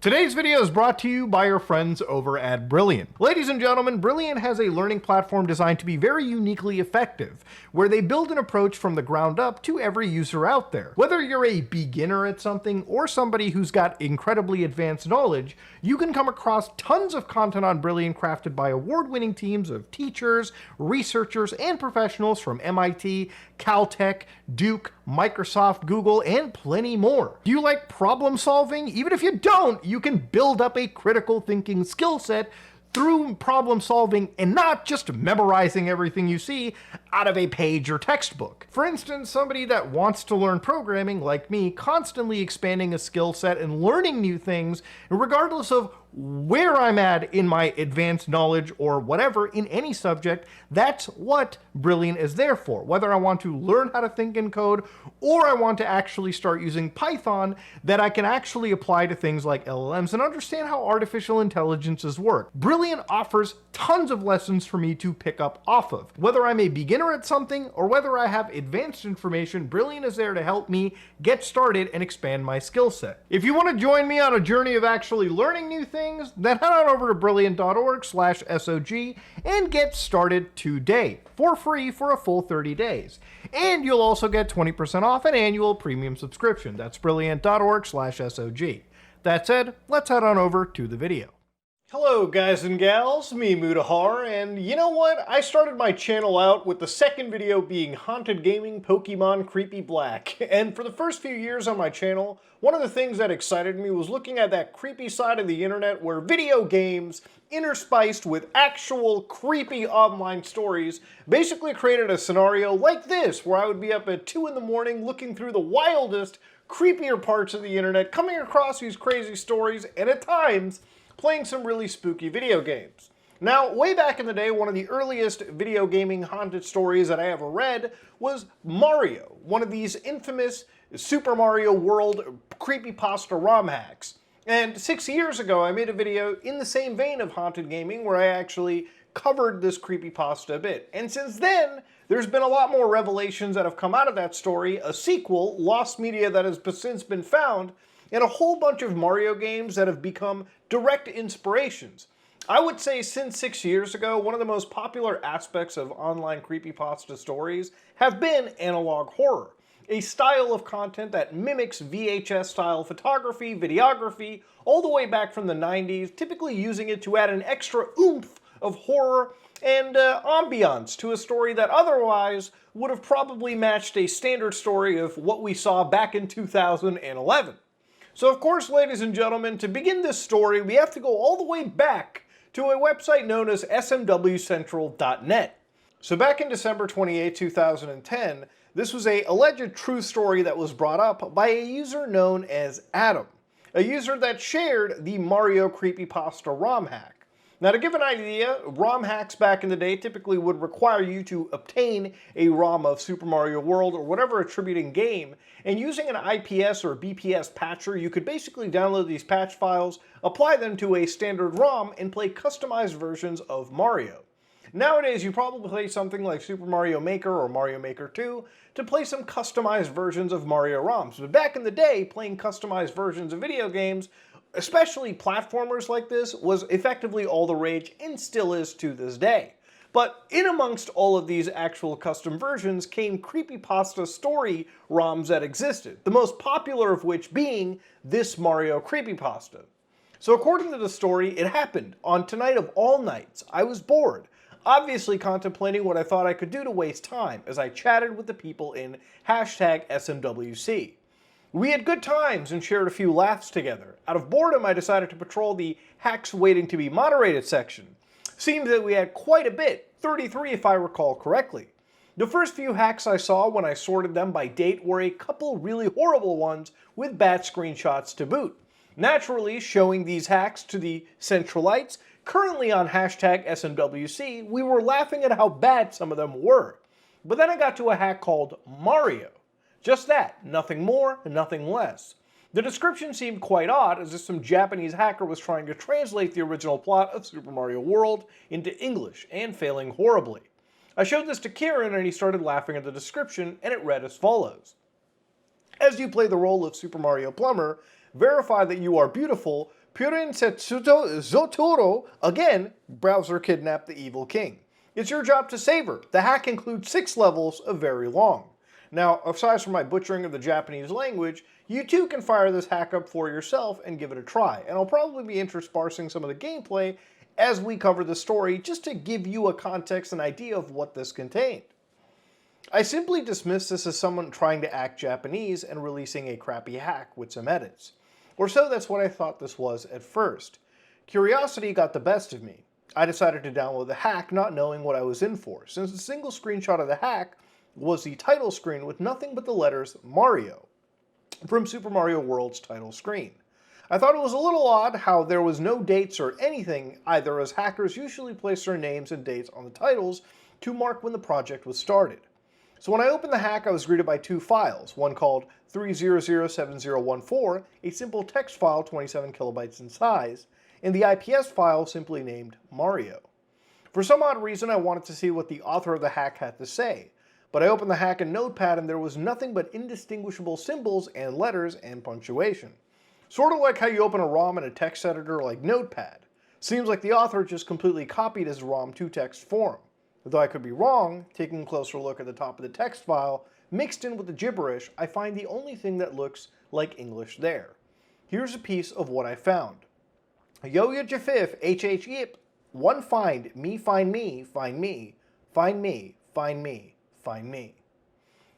Today's video is brought to you by our friends over at Brilliant. Ladies and gentlemen, Brilliant has a learning platform designed to be very uniquely effective, where they build an approach from the ground up to every user out there. Whether you're a beginner at something or somebody who's got incredibly advanced knowledge, you can come across tons of content on Brilliant crafted by award-winning teams of teachers, researchers, and professionals from MIT, Caltech, Duke, Microsoft, Google, and plenty more. Do you like problem solving? Even if you don't, you can build up a critical thinking skill set through problem solving and not just memorizing everything you see out of a page or textbook. For instance, somebody that wants to learn programming, like me, constantly expanding a skill set and learning new things, regardless of where I'm at in my advanced knowledge or whatever in any subject, that's what Brilliant is there for. Whether I want to learn how to think in code or I want to actually start using Python that I can actually apply to things like LLMs and understand how artificial intelligences work. Brilliant offers tons of lessons for me to pick up off of. Whether I'm a beginner at something or whether I have advanced information, Brilliant is there to help me get started and expand my skill set. If you want to join me on a journey of actually learning new things, then head on over to brilliant.org/SOG and get started today for free for a full 30 days. And you'll also get 20% off an annual premium subscription. That's brilliant.org/SOG. That said, let's head on over to the video. Hello guys and gals, me Mutahar, and you know what? I started my channel out with the second video being Haunted Gaming Pokemon Creepy Black, and for the first few years on my channel, one of the things that excited me was looking at that creepy side of the internet where video games interspiced with actual creepy online stories basically created a scenario like this, where I would be up at 2 in the morning looking through the wildest, creepier parts of the internet, coming across these crazy stories, and at times, playing some really spooky video games. Now, way back in the day, one of the earliest video gaming haunted stories that I ever read was Mario, one of these infamous Super Mario World creepypasta ROM hacks. And 6 years ago, I made a video in the same vein of haunted gaming where I actually covered this creepypasta a bit. And since then, there's been a lot more revelations that have come out of that story, a sequel, Lost Media, that has since been found, and a whole bunch of Mario games that have become direct inspirations. I would say since 6 years ago, one of the most popular aspects of online creepypasta stories have been analog horror, a style of content that mimics VHS-style photography, videography, all the way back from the 90s, typically using it to add an extra oomph of horror and ambiance to a story that otherwise would have probably matched a standard story of what we saw back in 2011. So of course, ladies and gentlemen, to begin this story, we have to go all the way back to a website known as smwcentral.net. So back in December 28, 2010, this was an alleged true story that was brought up by a user known as Adam, a user that shared the Mario creepypasta ROM hack. Now, to give an idea, ROM hacks back in the day typically would require you to obtain a ROM of Super Mario World or whatever attributing game, and using an IPS or BPS patcher, you could basically download these patch files, apply them to a standard ROM, and play customized versions of Mario. Nowadays, you probably play something like Super Mario Maker or Mario Maker 2 to play some customized versions of Mario ROMs. But back in the day, playing customized versions of video games, especially platformers like this, was effectively all the rage and still is to this day. But in amongst all of these actual custom versions came creepypasta story ROMs that existed, the most popular of which being this Mario creepypasta. So according to the story, it happened on tonight of all nights. I was bored, obviously contemplating what I thought I could do to waste time as I chatted with the people in #SMWC. We had good times and shared a few laughs together. Out of boredom, I decided to patrol the hacks waiting to be moderated section. Seems that we had quite a bit, 33 if I recall correctly. The first few hacks I saw when I sorted them by date were a couple really horrible ones with bad screenshots to boot. Naturally, showing these hacks to the Centralites, currently on #SMWC, we were laughing at how bad some of them were. But then I got to a hack called Mario. Just that, nothing more, nothing less. The description seemed quite odd, as if some Japanese hacker was trying to translate the original plot of Super Mario World into English, and failing horribly. I showed this to Kieran and he started laughing at the description, and it read as follows. As you play the role of Super Mario Plumber, verify that you are beautiful, Purin Setsuto Zotoro, again, Bowser kidnapped the evil king. It's your job to save her. The hack includes 6 levels of very long. Now, aside from my butchering of the Japanese language, you too can fire this hack up for yourself and give it a try, and I'll probably be interspersing some of the gameplay as we cover the story just to give you a context and idea of what this contained. I simply dismissed this as someone trying to act Japanese and releasing a crappy hack with some edits. Or so that's what I thought this was at first. Curiosity got the best of me. I decided to download the hack not knowing what I was in for, since the single screenshot of the hack was the title screen with nothing but the letters Mario from Super Mario World's title screen. I thought it was a little odd how there was no dates or anything either, as hackers usually place their names and dates on the titles to mark when the project was started. So when I opened the hack, I was greeted by 2 files, one called 3007014, a simple text file 27 kilobytes in size, and the IPS file simply named Mario. For some odd reason, I wanted to see what the author of the hack had to say, but I opened the hack in Notepad and there was nothing but indistinguishable symbols and letters and punctuation. Sort of like how you open a ROM in a text editor like Notepad. Seems like the author just completely copied his ROM to text form. Though I could be wrong, taking a closer look at the top of the text file, mixed in with the gibberish, I find the only thing that looks like English there. Here's a piece of what I found. Yo ya jafif, yip, one find me, find me, find me, find me, find me, find me.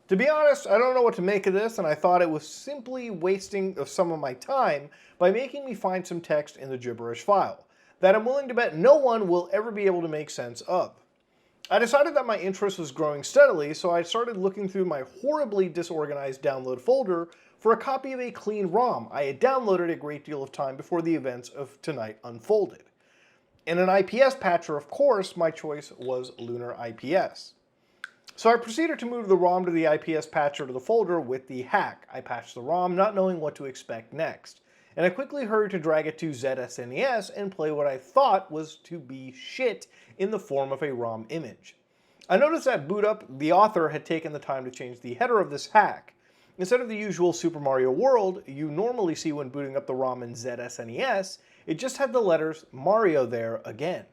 To be honest, I don't know what to make of this, and I thought it was simply wasting of some of my time by making me find some text in the gibberish file that I'm willing to bet no one will ever be able to make sense of. I decided that my interest was growing steadily, so I started looking through my horribly disorganized download folder for a copy of a clean ROM I had downloaded a great deal of time before the events of tonight unfolded. In an IPS patcher, of course, my choice was Lunar IPS. So I proceeded to move the ROM to the IPS patcher to the folder with the hack. I patched the ROM, not knowing what to expect next, and I quickly hurried to drag it to ZSNES and play what I thought was to be shit in the form of a ROM image. I noticed that boot up, the author had taken the time to change the header of this hack. Instead of the usual Super Mario World you normally see when booting up the ROM in ZSNES, it just had the letters Mario there again.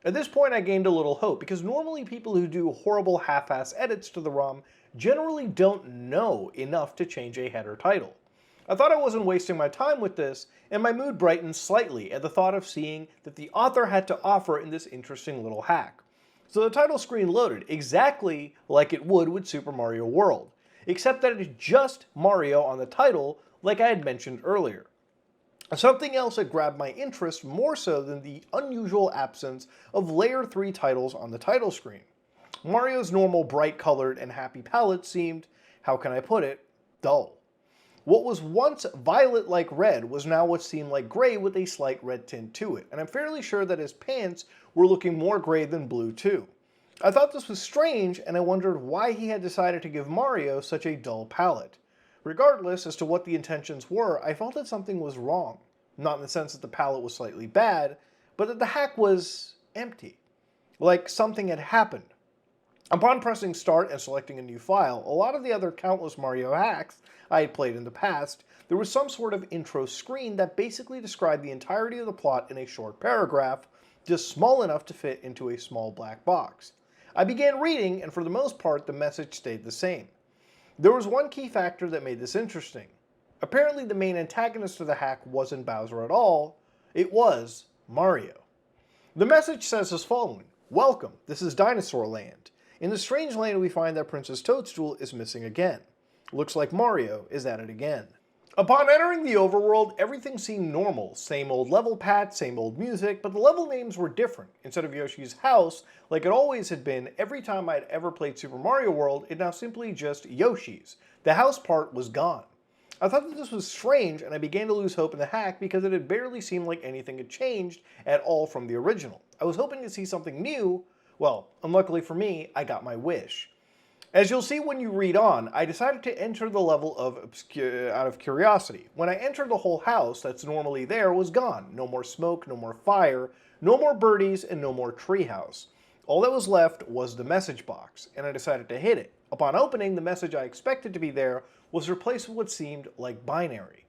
At this point I gained a little hope, because normally people who do horrible half-ass edits to the ROM generally don't know enough to change a header title. I thought I wasn't wasting my time with this, and my mood brightened slightly at the thought of seeing that the author had to offer in this interesting little hack. So the title screen loaded, exactly like it would with Super Mario World, except that it's just Mario on the title, like I had mentioned earlier. Something else that grabbed my interest more so than the unusual absence of Layer 3 titles on the title screen. Mario's normal bright-colored and happy palette seemed, how can I put it, dull. What was once violet-like red was now what seemed like gray with a slight red tint to it, and I'm fairly sure that his pants were looking more gray than blue too. I thought this was strange, and I wondered why he had decided to give Mario such a dull palette. Regardless as to what the intentions were, I felt that something was wrong. Not in the sense that the palette was slightly bad, but that the hack was empty. Like something had happened. Upon pressing start and selecting a new file, a lot of the other countless Mario hacks I had played in the past, there was some sort of intro screen that basically described the entirety of the plot in a short paragraph, just small enough to fit into a small black box. I began reading, and for the most part, the message stayed the same. There was one key factor that made this interesting. Apparently the main antagonist of the hack wasn't Bowser at all, it was Mario. The message says as following: "Welcome, this is Dinosaur Land. In the strange land we find that Princess Toadstool is missing again. Looks like Mario is at it again." Upon entering the overworld, everything seemed normal. Same old level path, same old music, but the level names were different. Instead of Yoshi's house, like it always had been, every time I'd ever played Super Mario World, it now simply just Yoshi's. The house part was gone. I thought that this was strange, and I began to lose hope in the hack because it had barely seemed like anything had changed at all from the original. I was hoping to see something new. Well, unluckily for me, I got my wish. As you'll see when you read on, I decided to enter the level out of curiosity. When I entered, the whole house that's normally there was gone. No more smoke, no more fire, no more birdies, and no more treehouse. All that was left was the message box, and I decided to hit it. Upon opening, the message I expected to be there was replaced with what seemed like binary.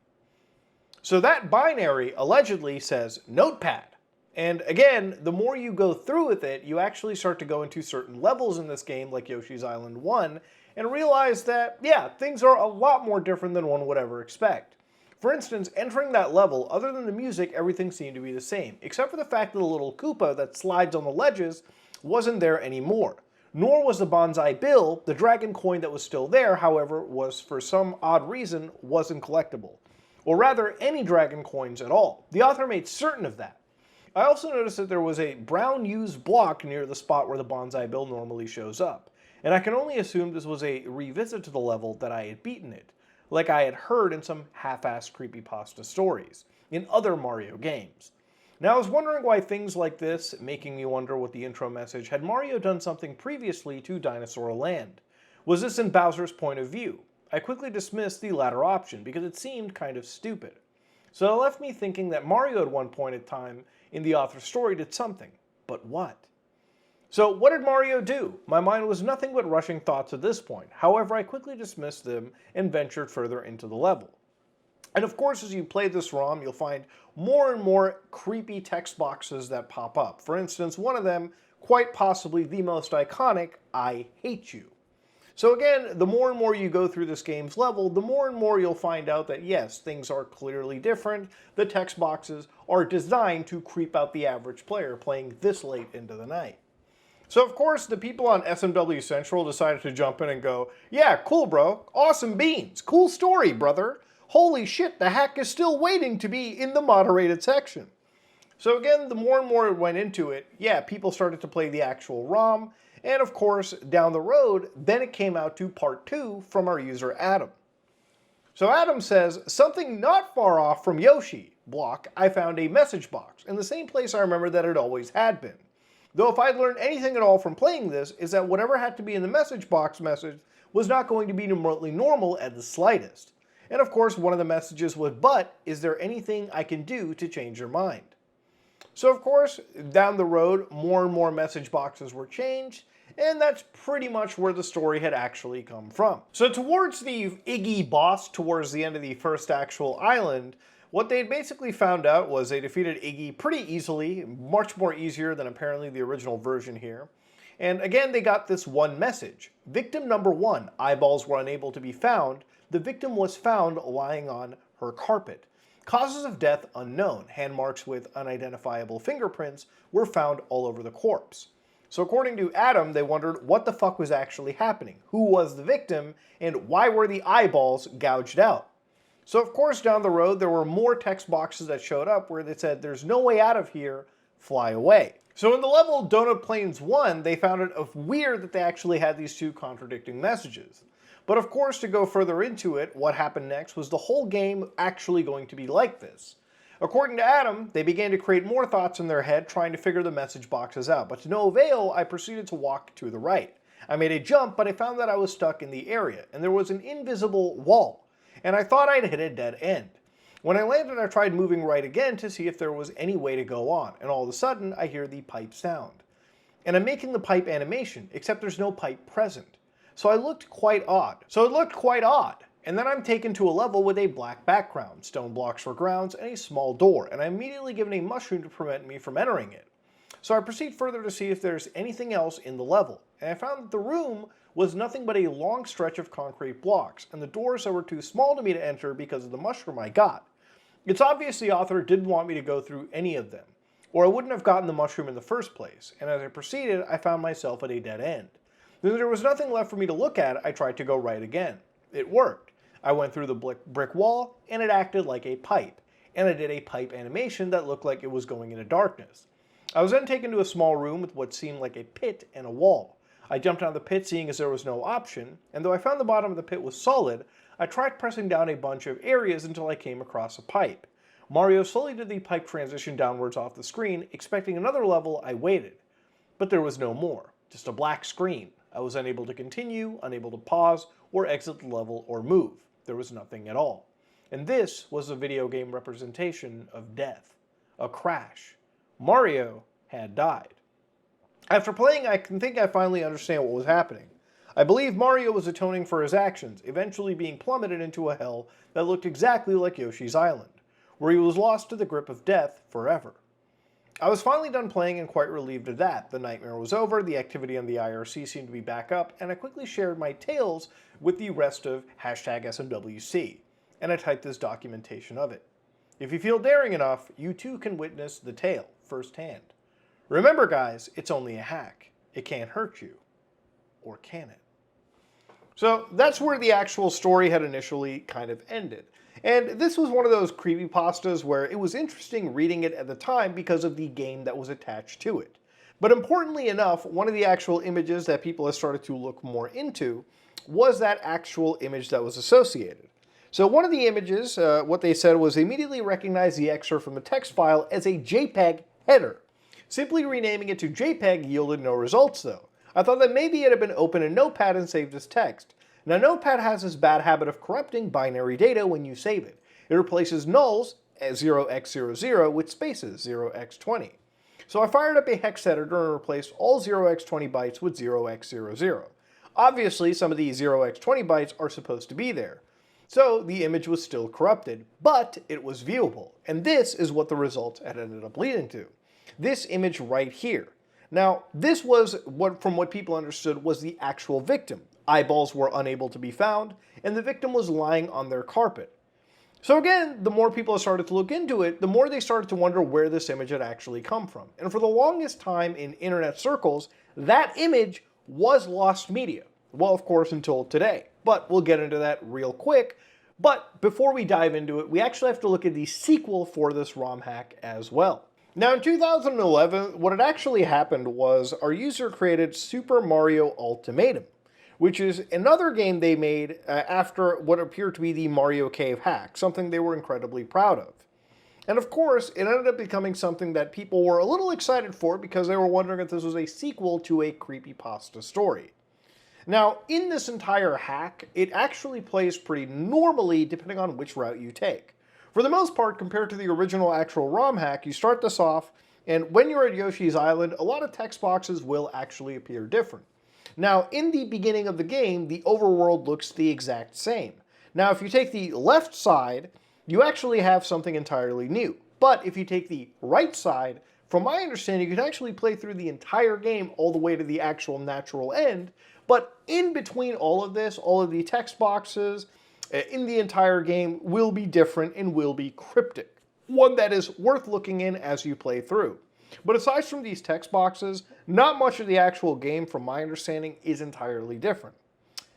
So that binary allegedly says notepad. And again, the more you go through with it, you actually start to go into certain levels in this game, like Yoshi's Island 1, and realize that, yeah, things are a lot more different than one would ever expect. For instance, entering that level, other than the music, everything seemed to be the same, except for the fact that the little Koopa that slides on the ledges wasn't there anymore. Nor was the Bonsai Bill. The dragon coin that was still there, however, was, for some odd reason, wasn't collectible. Or rather, any dragon coins at all. The author made certain of that. I also noticed that there was a brown used block near the spot where the Bonsai Bill normally shows up, and I can only assume this was a revisit to the level that I had beaten it, like I had heard in some half-assed creepypasta stories, in other Mario games. Now I was wondering why things like this, making me wonder what the intro message, had Mario done something previously to Dinosaur Land? Was this in Bowser's point of view? I quickly dismissed the latter option because it seemed kind of stupid. So it left me thinking that Mario at one point in time in the author's story did something. But what? So what did Mario do? My mind was nothing but rushing thoughts at this point. However, I quickly dismissed them and ventured further into the level. And of course, as you play this ROM, you'll find more and more creepy text boxes that pop up. For instance, one of them, quite possibly the most iconic, I hate you. So again, the more and more you go through this game's level, the more and more you'll find out that yes, things are clearly different. The text boxes are designed to creep out the average player playing this late into the night. So of course, the people on SMW Central decided to jump in and go, yeah, cool bro, awesome beans, cool story brother. Holy shit, the hack is still waiting to be in the moderated section. So again, the more and more it went into it, yeah, people started to play the actual ROM, and of course, down the road, then it came out to part 2 from our user Adam. So Adam says, something not far off from Yoshi block, I found a message box, in the same place I remember that it always had been. Though if I'd learned anything at all from playing this, is that whatever had to be in the message box message was not going to be remotely normal at the slightest. And of course, one of the messages was, but, is there anything I can do to change your mind? So of course, down the road, more and more message boxes were changed, and that's pretty much where the story had actually come from. So towards the Iggy boss, towards the end of the first actual island, what they basically found out was they defeated Iggy pretty easily, much more easier than apparently the original version here. And again, they got this one message. Victim number 1, eyeballs were unable to be found. The victim was found lying on her carpet. Causes of death unknown. Hand marks with unidentifiable fingerprints were found all over the corpse. So according to Adam, they wondered what the fuck was actually happening, who was the victim, and why were the eyeballs gouged out. So of course down the road there were more text boxes that showed up where they said there's no way out of here, fly away. So in the level Donut Plains 1, they found it weird that they actually had these two contradicting messages. But of course, to go further into it, what happened next was the whole game actually going to be like this. According to Adam, they began to create more thoughts in their head trying to figure the message boxes out, but to no avail, I proceeded to walk to the right. I made a jump, but I found that I was stuck in the area, and there was an invisible wall, and I thought I'd hit a dead end. When I landed, I tried moving right again to see if there was any way to go on, and all of a sudden, I hear the pipe sound. And I'm making the pipe animation, except there's no pipe present. So it looked quite odd. And then I'm taken to a level with a black background, stone blocks for grounds, and a small door, and I'm immediately given a mushroom to prevent me from entering it. So I proceed further to see if there's anything else in the level, and I found that the room was nothing but a long stretch of concrete blocks, and the doors that were too small to me to enter because of the mushroom I got. It's obvious the author didn't want me to go through any of them, or I wouldn't have gotten the mushroom in the first place, and as I proceeded, I found myself at a dead end. Then there was nothing left for me to look at, I tried to go right again. It worked. I went through the brick wall, and it acted like a pipe, and I did a pipe animation that looked like it was going into darkness. I was then taken to a small room with what seemed like a pit and a wall. I jumped out of the pit seeing as there was no option, and though I found the bottom of the pit was solid, I tried pressing down a bunch of areas until I came across a pipe. Mario slowly did the pipe transition downwards off the screen, expecting another level. I waited. But there was no more, just a black screen. I was unable to continue, unable to pause, or exit the level or move. There was nothing at all. And this was a video game representation of death. A crash. Mario had died. After playing, I think I finally understand what was happening. I believe Mario was atoning for his actions, eventually being plummeted into a hell that looked exactly like Yoshi's Island. where he was lost to the grip of death forever. I was finally done playing and quite relieved of that. The nightmare was over, the activity on the IRC seemed to be back up, and I quickly shared my tales with the rest of #SMWC, and I typed this documentation of it. If you feel daring enough, you too can witness the tale firsthand. Remember guys, it's only a hack. It can't hurt you. Or can it? So that's where the actual story had initially kind of ended. And this was one of those creepypastas where it was interesting reading it at the time because of the game that was attached to it. But importantly enough, one of the actual images that people have started to look more into was that actual image that was associated. So one of the images, what they said was immediately recognized the excerpt from the text file as a JPEG header. Simply renaming it to JPEG yielded no results though. I thought that maybe it had been opened in Notepad and saved as text. Now Notepad has this bad habit of corrupting binary data when you save it. It replaces nulls as 0x00 with spaces 0x20. So I fired up a hex editor and replaced all 0x20 bytes with 0x00. Obviously some of the 0x20 bytes are supposed to be there. So the image was still corrupted, but it was viewable. And this is what the results had ended up leading to. This image right here. Now, this was, from what people understood, was the actual victim. Eyeballs were unable to be found, and the victim was lying on their carpet. So again, the more people started to look into it, the more they started to wonder where this image had actually come from. And for the longest time in internet circles, that image was lost media. Well, of course, until today. But we'll get into that real quick. But before we dive into it, we actually have to look at the sequel for this ROM hack as well. Now in 2011, what had actually happened was our user created Super Mario Ultimatum, which is another game they made after what appeared to be the Mario Cave hack, something they were incredibly proud of. And of course, it ended up becoming something that people were a little excited for because they were wondering if this was a sequel to a creepypasta story. Now, in this entire hack, it actually plays pretty normally depending on which route you take. For the most part, compared to the original actual ROM hack, you start this off, and when you're at Yoshi's Island, a lot of text boxes will actually appear different. Now, in the beginning of the game, the overworld looks the exact same. Now, if you take the left side, you actually have something entirely new. But if you take the right side, from my understanding, you can actually play through the entire game all the way to the actual natural end. But in between all of this, all of the text boxes in the entire game will be different and will be cryptic. One that is worth looking in as you play through. But aside from these text boxes, not much of the actual game, from my understanding, is entirely different.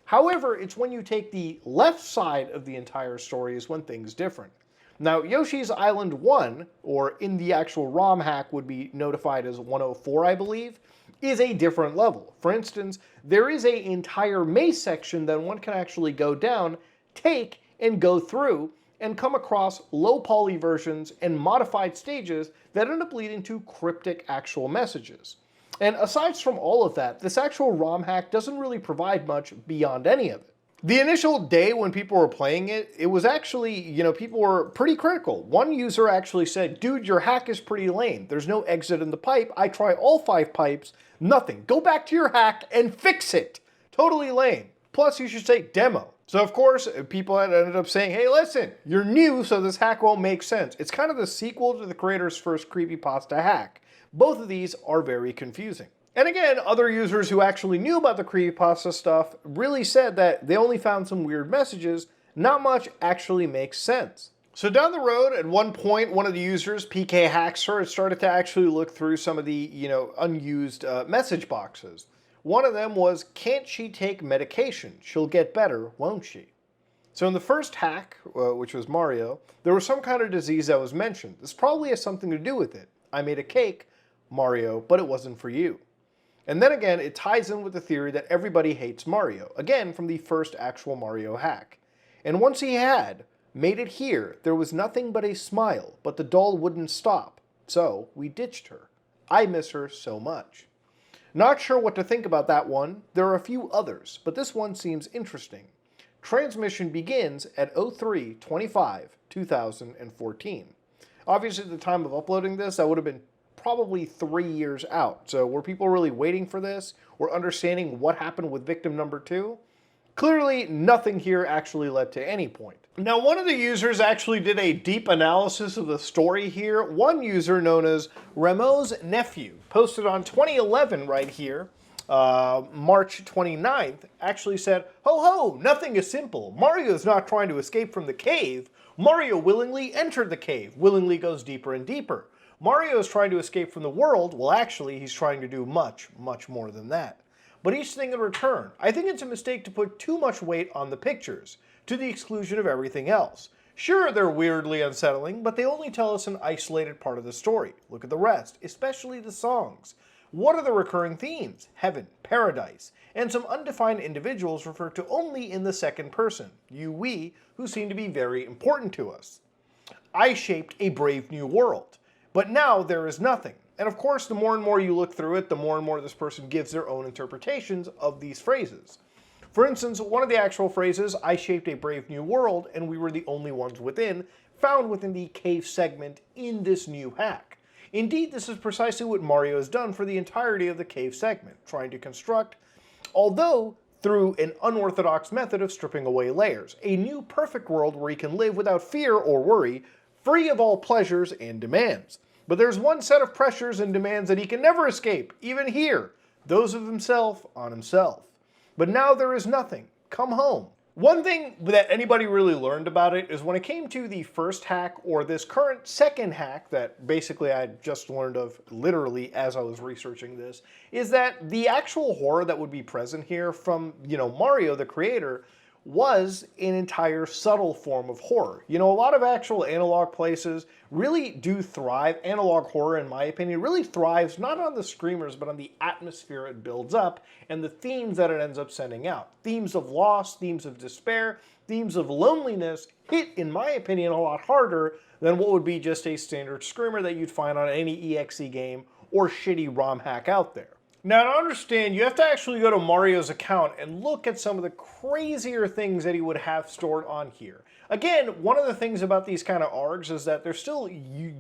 However, it's when you take the left side of the entire story is when things different. Now, Yoshi's Island 1, or in the actual ROM hack would be notified as 104, I believe, is a different level. For instance, there is an entire maze section that one can actually go down, take, and go through, and come across low poly versions and modified stages that end up leading to cryptic actual messages. And aside from all of that, this actual ROM hack doesn't really provide much beyond any of it. The initial day when people were playing it, it was actually, people were pretty critical. One user actually said, dude, your hack is pretty lame. There's no exit in the pipe. I try all 5 pipes, nothing. Go back to your hack and fix it. Totally lame. Plus, you should say demo. So of course, people had ended up saying, hey, listen, you're new, so this hack won't make sense. It's kind of the sequel to the creator's first creepypasta hack. Both of these are very confusing. And again, other users who actually knew about the creepypasta stuff really said that they only found some weird messages. Not much actually makes sense. So down the road, at one point, one of the users, PK Hackster, had started to actually look through some of the, unused message boxes. One of them was, can't she take medication? She'll get better, won't she? So in the first hack, which was Mario, there was some kind of disease that was mentioned. This probably has something to do with it. I made a cake, Mario, but it wasn't for you. And then again, it ties in with the theory that everybody hates Mario, again from the first actual Mario hack. And once he had made it here, there was nothing but a smile, but the doll wouldn't stop. So we ditched her. I miss her so much. Not sure what to think about that one. There are a few others, but this one seems interesting. Transmission begins at 03/25/2014. Obviously at the time of uploading this, that would have been probably 3 years out. So were people really waiting for this or understanding what happened with victim number 2? Clearly, nothing here actually led to any point. Now, one of the users actually did a deep analysis of the story here. One user, known as Rameau's Nephew, posted on 2011 right here, March 29th, actually said, "Ho ho, nothing is simple. Mario is not trying to escape from the cave. Mario willingly entered the cave, willingly goes deeper and deeper. Mario is trying to escape from the world. Well, actually, he's trying to do much, much more than that. But each thing in return. I think it's a mistake to put too much weight on the pictures, to the exclusion of everything else. Sure, they're weirdly unsettling, but they only tell us an isolated part of the story. Look at the rest, especially the songs. What are the recurring themes? Heaven, paradise, and some undefined individuals referred to only in the second person, you, we, who seem to be very important to us. I shaped a brave new world, but now there is nothing." And of course, the more and more you look through it, the more and more this person gives their own interpretations of these phrases. For instance, one of the actual phrases, "I shaped a brave new world and we were the only ones within," found within the cave segment in this new hack. Indeed, this is precisely what Mario has done for the entirety of the cave segment, trying to construct, although through an unorthodox method of stripping away layers, a new perfect world where he can live without fear or worry, free of all pleasures and demands. But there's one set of pressures and demands that he can never escape, even here, those of himself on himself. But now there is nothing. Come home. One thing that anybody really learned about it is when it came to the first hack, or this current second hack that basically I just learned of literally as I was researching this, is that the actual horror that would be present here from, Mario, the creator, was an entire subtle form of horror. A lot of actual analog places really do thrive. Analog horror, in my opinion, really thrives not on the screamers, but on the atmosphere it builds up and the themes that it ends up sending out. Themes of loss, themes of despair, themes of loneliness hit, in my opinion, a lot harder than what would be just a standard screamer that you'd find on any EXE game or shitty ROM hack out there. Now, to understand, you have to actually go to Mario's account and look at some of the crazier things that he would have stored on here. Again, one of the things about these kind of ARGs is that they're still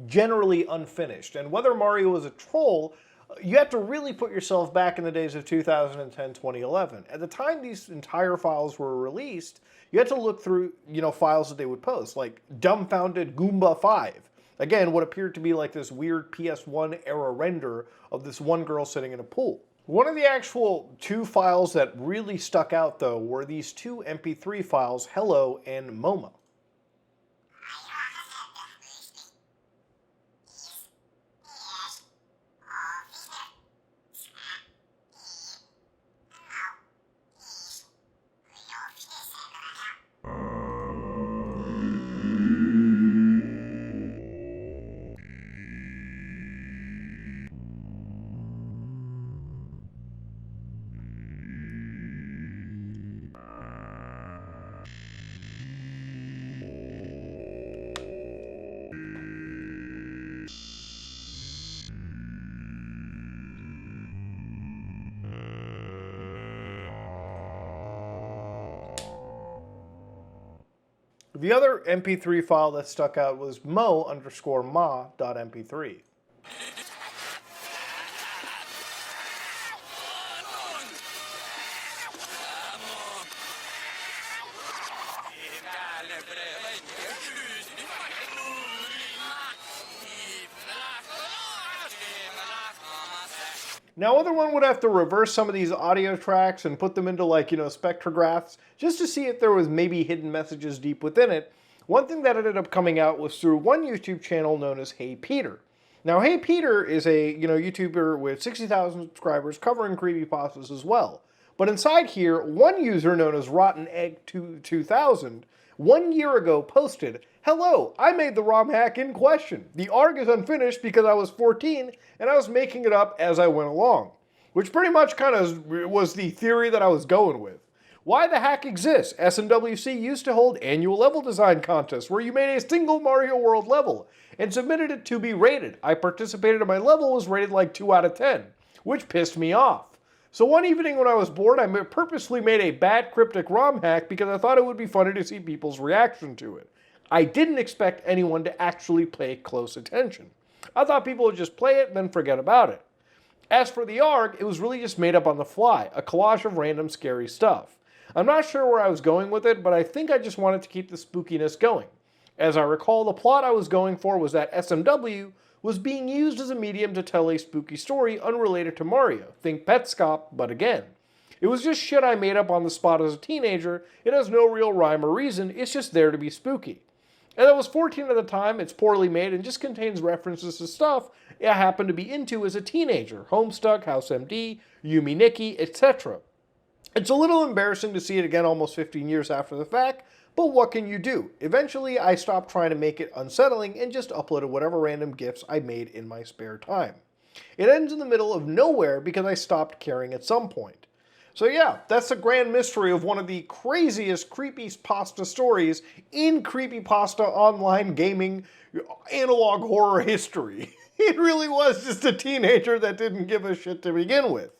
generally unfinished, and whether Mario was a troll, you have to really put yourself back in the days of 2010, 2011. At the time these entire files were released, you had to look through, files that they would post, like Dumbfounded Goomba 5. Again, what appeared to be like this weird PS1 era render of this one girl sitting in a pool. One of the actual two files that really stuck out, though, were these two MP3 files, Hello and Momo. The other MP3 file that stuck out was mo_ma.mp3. Now, whether one would have to reverse some of these audio tracks and put them into spectrographs just to see if there was maybe hidden messages deep within it, one thing that ended up coming out was through one YouTube channel known as Hey Peter. Now, Hey Peter is a YouTuber with 60,000 subscribers covering creepypastas as well. But inside here, one user known as Rotten Egg 2000 1 year ago posted, "Hello, I made the ROM hack in question. The ARG is unfinished because I was 14 and I was making it up as I went along." Which pretty much kind of was the theory that I was going with. Why the hack exists? SMWC used to hold annual level design contests where you made a single Mario World level and submitted it to be rated. I participated and my level was rated like 2 out of 10, which pissed me off. So one evening when I was bored, I purposely made a bad cryptic ROM hack because I thought it would be funny to see people's reaction to it. I didn't expect anyone to actually pay close attention. I thought people would just play it and then forget about it. As for the ARG, it was really just made up on the fly, a collage of random scary stuff. I'm not sure where I was going with it, but I think I just wanted to keep the spookiness going. As I recall, the plot I was going for was that SMW was being used as a medium to tell a spooky story unrelated to Mario. Think Petscop, but again. It was just shit I made up on the spot as a teenager. It has no real rhyme or reason, it's just there to be spooky. And I was 14 at the time, it's poorly made, and just contains references to stuff I happened to be into as a teenager. Homestuck, House MD, Yumi Nikki, etc. It's a little embarrassing to see it again almost 15 years after the fact, but what can you do? Eventually, I stopped trying to make it unsettling and just uploaded whatever random GIFs I made in my spare time. It ends in the middle of nowhere because I stopped caring at some point. So yeah, that's the grand mystery of one of the craziest creepypasta stories in creepypasta online gaming analog horror history. It really was just a teenager that didn't give a shit to begin with.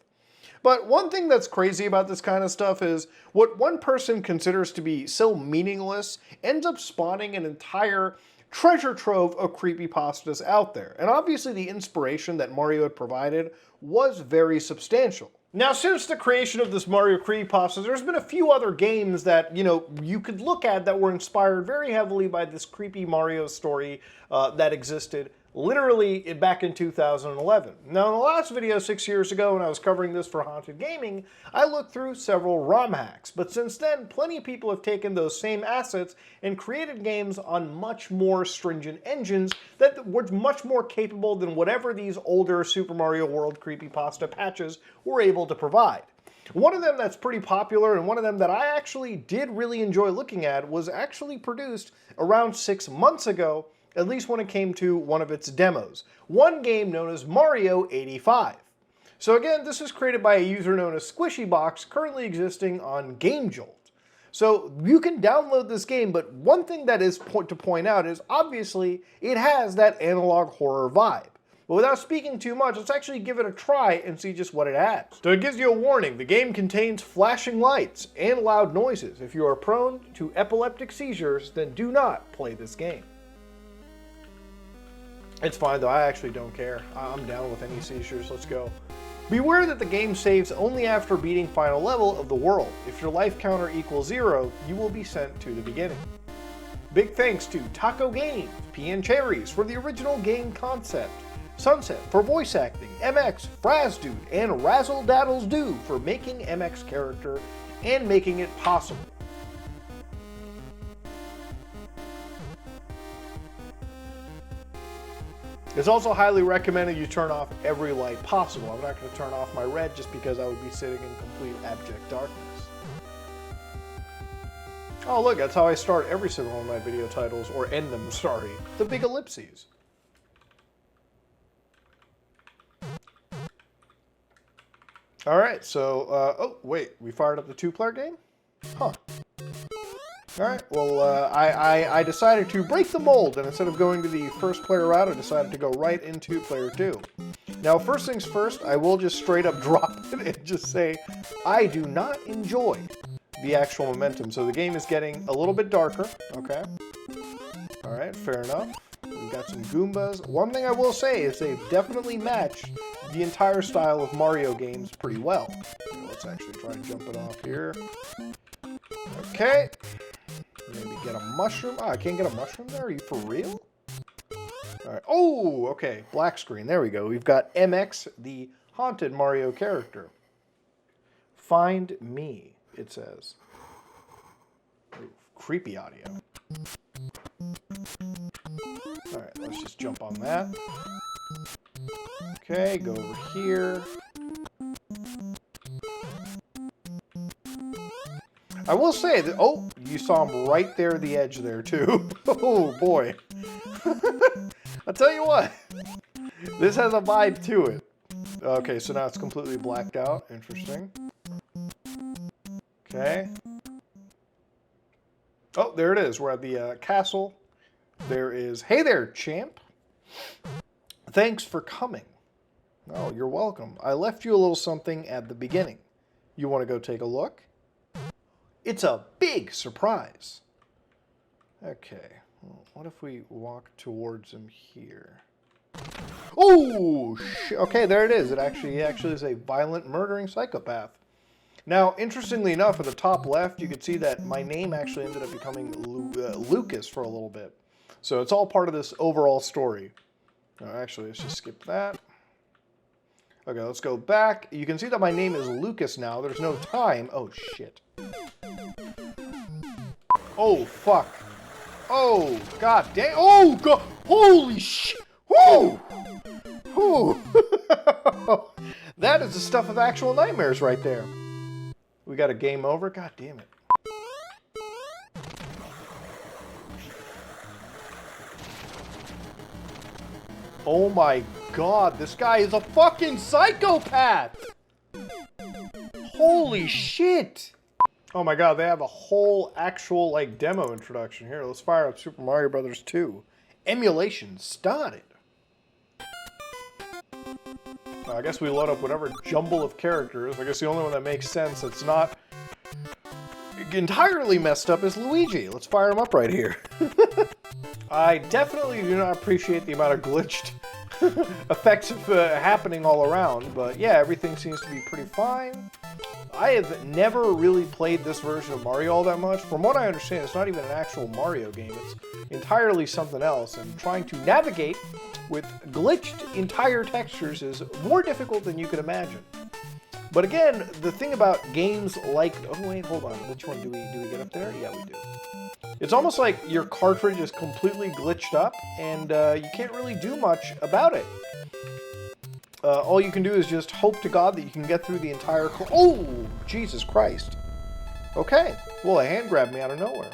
But one thing that's crazy about this kind of stuff is what one person considers to be so meaningless ends up spawning an entire treasure trove of creepypastas out there. And obviously the inspiration that Mario had provided was very substantial. Now, since the creation of this Mario creepypasta, there's been a few other games that, you could look at that were inspired very heavily by this creepy Mario story that existed literally back in 2011. Now, in the last video 6 years ago when I was covering this for Haunted Gaming, I looked through several ROM hacks, but since then, plenty of people have taken those same assets and created games on much more stringent engines that were much more capable than whatever these older Super Mario World creepypasta patches were able to provide. One of them that's pretty popular and one of them that I actually did really enjoy looking at was actually produced around 6 months ago, at least when it came to one of its demos. One game known as Mario.85. So again, this was created by a user known as SquishyBox, currently existing on GameJolt. So you can download this game, but one thing that is to point out is obviously it has that analog horror vibe. But without speaking too much, let's actually give it a try and see just what it has. So it gives you a warning. The game contains flashing lights and loud noises. If you are prone to epileptic seizures, then do not play this game. It's fine though, I actually don't care. I'm down with any seizures, let's go. Beware that the game saves only after beating final level of the world. If your life counter equals 0, you will be sent to the beginning. Big thanks to Taco Games, PN Cherries for the original game concept, Sunset for voice acting, MX, Frazdude, and Razzle Daddles Do for making MX character and making it possible. It's also highly recommended you turn off every light possible. I'm not going to turn off my red just because I would be sitting in complete abject darkness. Oh look, that's how I start every single one of my video titles, or end them, sorry. The big ellipses. Alright, so, oh wait, we fired up the 2-player game? Huh. Alright, well, I decided to break the mold, and instead of going to the first player route, I decided to go right into player 2. Now, first things first, I will just straight up drop it and just say, I do not enjoy the actual momentum. So the game is getting a little bit darker, okay? Alright, fair enough. We've got some Goombas. One thing I will say is they've definitely matched the entire style of Mario games pretty well. Let's actually try and jump it off here. Okay. Maybe get a mushroom. Oh, I can't get a mushroom there? Are you for real? Alright. Oh, okay. Black screen. There we go. We've got MX, the haunted Mario character. Find me, it says. Ooh, creepy audio. Alright, let's just jump on that. Okay, go over here. I will say that, oh, you saw him right there at the edge there too. Oh boy. I'll tell you what, this has a vibe to it. Okay, so now it's completely blacked out. Interesting. Okay. Oh, there it is. We're at the castle. There is, hey there, champ. Thanks for coming. Oh, you're welcome. I left you a little something at the beginning. You want to go take a look? It's a big surprise. Okay, well, what if we walk towards him here? Oh, okay, there it is. It actually is a violent, murdering psychopath. Now, interestingly enough, at the top left, you can see that my name actually ended up becoming Lucas for a little bit. So it's all part of this overall story. Actually, let's just skip that. Okay, let's go back. You can see that my name is Lucas now. There's no time. Oh, shit. Oh, fuck. Oh, god damn. Oh, god. Holy shit. Whoo! Whoo! That is the stuff of actual nightmares right there. We got a game over? God damn it. Oh my god, this guy is a fucking psychopath! Holy shit! Oh my god, they have a whole actual, like, demo introduction here. Let's fire up Super Mario Bros. 2. Emulation started. I guess we load up whatever jumble of characters. I guess the only one that makes sense that's not entirely messed up is Luigi. Let's fire him up right here. I definitely do not appreciate the amount of glitched effects happening all around, but yeah, everything seems to be pretty fine. I have never really played this version of Mario all that much. From what I understand, it's not even an actual Mario game. It's entirely something else, and trying to navigate with glitched entire textures is more difficult than you could imagine. But again, the thing about games like... Oh wait, hold on. Which one do we get up there? Yeah, we do. It's almost like your cartridge is completely glitched up, and you can't really do much about it. All you can do is just hope to God that you can get through the entire... Oh! Jesus Christ. Okay. Well, a hand grabbed me out of nowhere.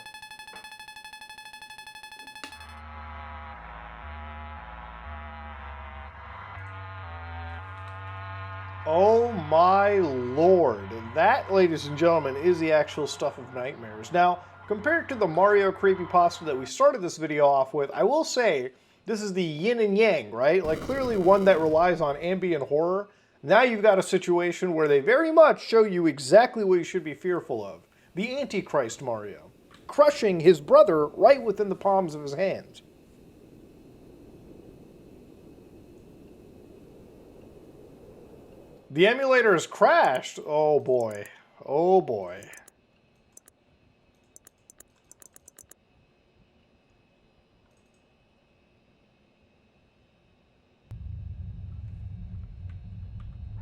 Oh my lord. That, ladies and gentlemen, is the actual stuff of nightmares. Now, compared to the Mario creepypasta that we started this video off with, I will say this is the yin and yang, right? Like, clearly one that relies on ambient horror. Now you've got a situation where they very much show you exactly what you should be fearful of. The Antichrist Mario, crushing his brother right within the palms of his hands. The emulator has crashed. Oh boy. Oh boy.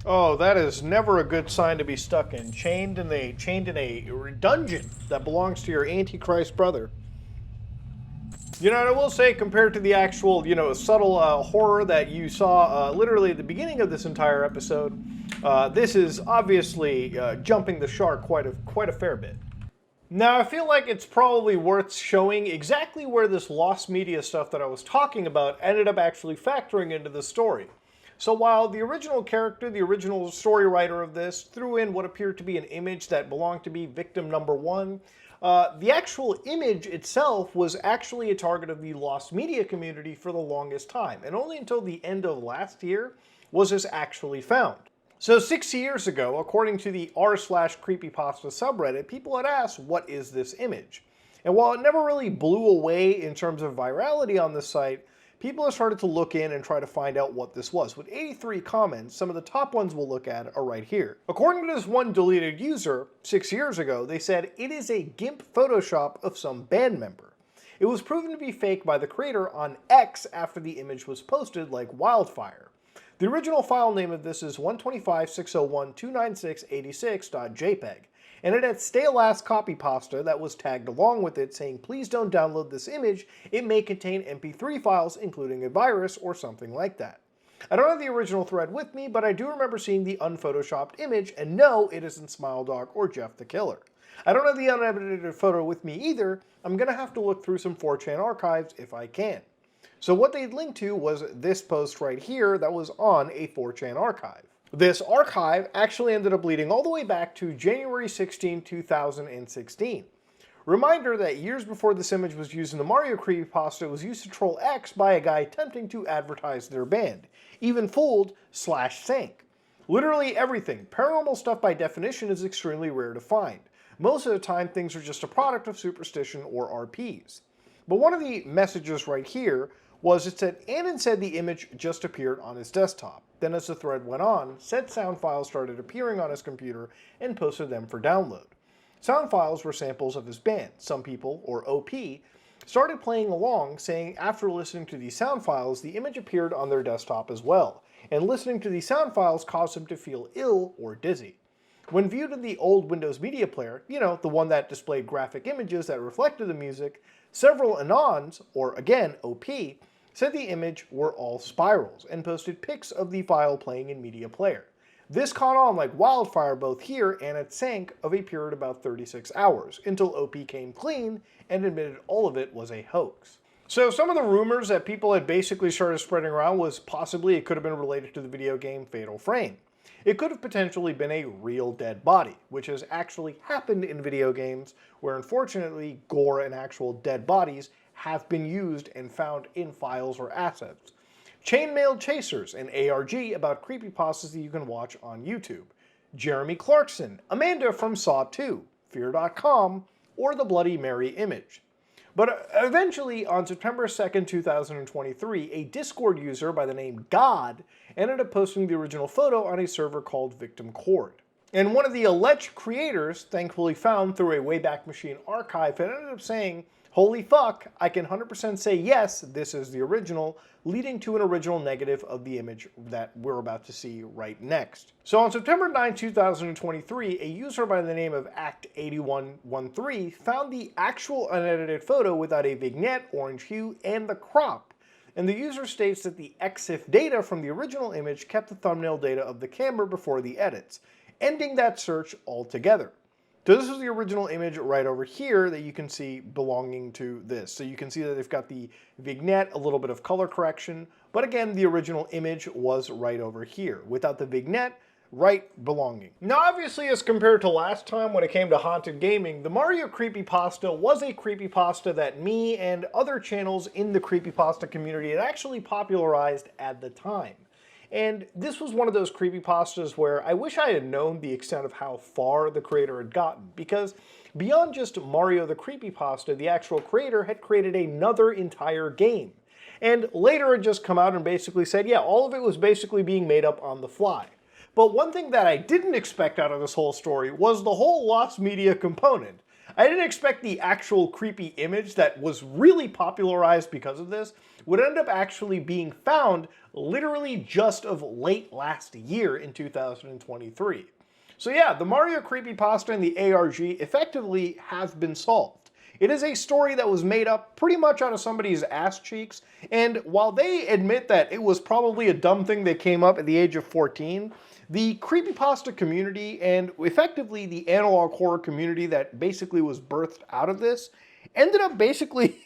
Oh, that is never a good sign to be stuck in. Chained in a dungeon that belongs to your Antichrist brother. You know, and I will say, compared to the actual, you know, subtle horror that you saw literally at the beginning of this entire episode, this is obviously jumping the shark quite a fair bit. Now, I feel like it's probably worth showing exactly where this lost media stuff that I was talking about ended up actually factoring into the story. So while the original character, the original story writer of this, threw in what appeared to be an image that belonged to be victim number 1, the actual image itself was actually a target of the lost media community for the longest time, and only until the end of last year was this actually found. So 6 years ago, according to the r/creepypasta subreddit, people had asked, what is this image? And while it never really blew away in terms of virality on the site, people have started to look in and try to find out what this was. With 83 comments, some of the top ones we'll look at are right here. According to this one deleted user, 6 years ago, they said it is a GIMP Photoshop of some band member. It was proven to be fake by the creator on X after the image was posted like wildfire. The original file name of this is 125.601.296.86.jpg, and it had stale-ass copypasta that was tagged along with it saying, please don't download this image, it may contain MP3 files including a virus or something like that. I don't have the original thread with me, but I do remember seeing the unphotoshopped image, and no, it isn't SmileDog or Jeff the Killer. I don't have the unedited photo with me either. I'm going to have to look through some 4chan archives if I can. So what they'd linked to was this post right here that was on a 4chan archive. This archive actually ended up leading all the way back to January 16, 2016. Reminder that years before this image was used in the Mario creepypasta, it was used to troll X by a guy attempting to advertise their band. Even fooled /sank. Literally everything. Paranormal stuff by definition is extremely rare to find. Most of the time things are just a product of superstition or RPs. But one of the messages right here was it said, Annan said the image just appeared on his desktop. Then as the thread went on, said sound files started appearing on his computer and posted them for download. Sound files were samples of his band. Some people, or OP, started playing along, saying after listening to these sound files, the image appeared on their desktop as well, and listening to these sound files caused him to feel ill or dizzy. When viewed in the old Windows Media Player, the one that displayed graphic images that reflected the music, several Anons, or again, OP, said the image were all spirals, and posted pics of the file playing in Media Player. This caught on like wildfire both here and at Sank of a period about 36 hours, until OP came clean and admitted all of it was a hoax. So some of the rumors that people had basically started spreading around was possibly it could have been related to the video game Fatal Frame. It could have potentially been a real dead body, which has actually happened in video games where unfortunately gore and actual dead bodies have been used and found in files or assets. Chainmail Chasers, an ARG about creepypastas that you can watch on YouTube. Jeremy Clarkson, Amanda from Saw 2, Fear.com, or the Bloody Mary image. But eventually, on September 2nd, 2023, a Discord user by the name God ended up posting the original photo on a server called Victim Cord. And one of the alleged creators, thankfully found through a Wayback Machine archive, had ended up saying, "Holy fuck, I can 100% say yes, this is the original," leading to an original negative of the image that we're about to see right next. So on September 9, 2023, a user by the name of Act8113 found the actual unedited photo without a vignette, orange hue, and the crop. And the user states that the EXIF data from the original image kept the thumbnail data of the camera before the edits, ending that search altogether. So this is the original image right over here that you can see belonging to this. So you can see that they've got the vignette, a little bit of color correction, but again, the original image was right over here, without the vignette, right belonging. Now obviously, as compared to last time when it came to haunted gaming, the Mario creepypasta was a creepypasta that me and other channels in the creepypasta community had actually popularized at the time. And this was one of those creepypastas where I wish I had known the extent of how far the creator had gotten, because beyond just Mario the creepypasta, the actual creator had created another entire game. And later had just come out and basically said, yeah, all of it was basically being made up on the fly. But one thing that I didn't expect out of this whole story was the whole lost media component. I didn't expect the actual creepy image that was really popularized because of this would end up actually being found literally just of late last year in 2023. So yeah, the Mario creepypasta and the ARG effectively have been solved. It is a story that was made up pretty much out of somebody's ass cheeks, and while they admit that it was probably a dumb thing that came up at the age of 14, the creepypasta community and effectively the analog horror community that basically was birthed out of this ended up basically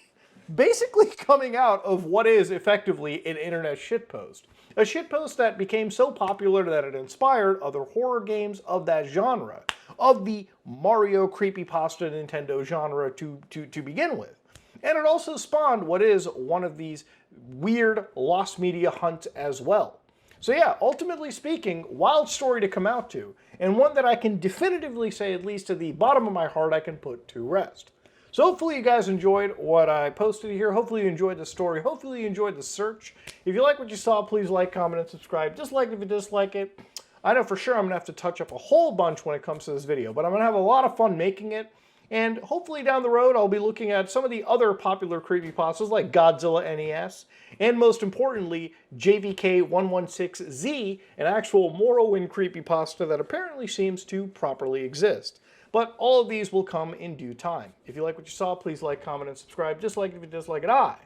coming out of what is effectively an internet shitpost. A shitpost that became so popular that it inspired other horror games of that genre, of the Mario creepypasta Nintendo genre to begin with. And it also spawned what is one of these weird lost media hunts as well. So yeah, ultimately speaking, wild story to come out to, and one that I can definitively say, at least to the bottom of my heart, I can put to rest. So hopefully you guys enjoyed what I posted here. Hopefully you enjoyed the story. Hopefully you enjoyed the search. If you like what you saw, please like, comment, and subscribe. Dislike it if you dislike it. I know for sure I'm going to have to touch up a whole bunch when it comes to this video, but I'm going to have a lot of fun making it. And hopefully down the road, I'll be looking at some of the other popular creepypastas like Godzilla NES, and most importantly, JVK116Z, an actual Morrowind creepypasta that apparently seems to properly exist. But all of these will come in due time. If you like what you saw, please like, comment, and subscribe. Dislike it if you dislike it. I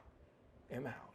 am out.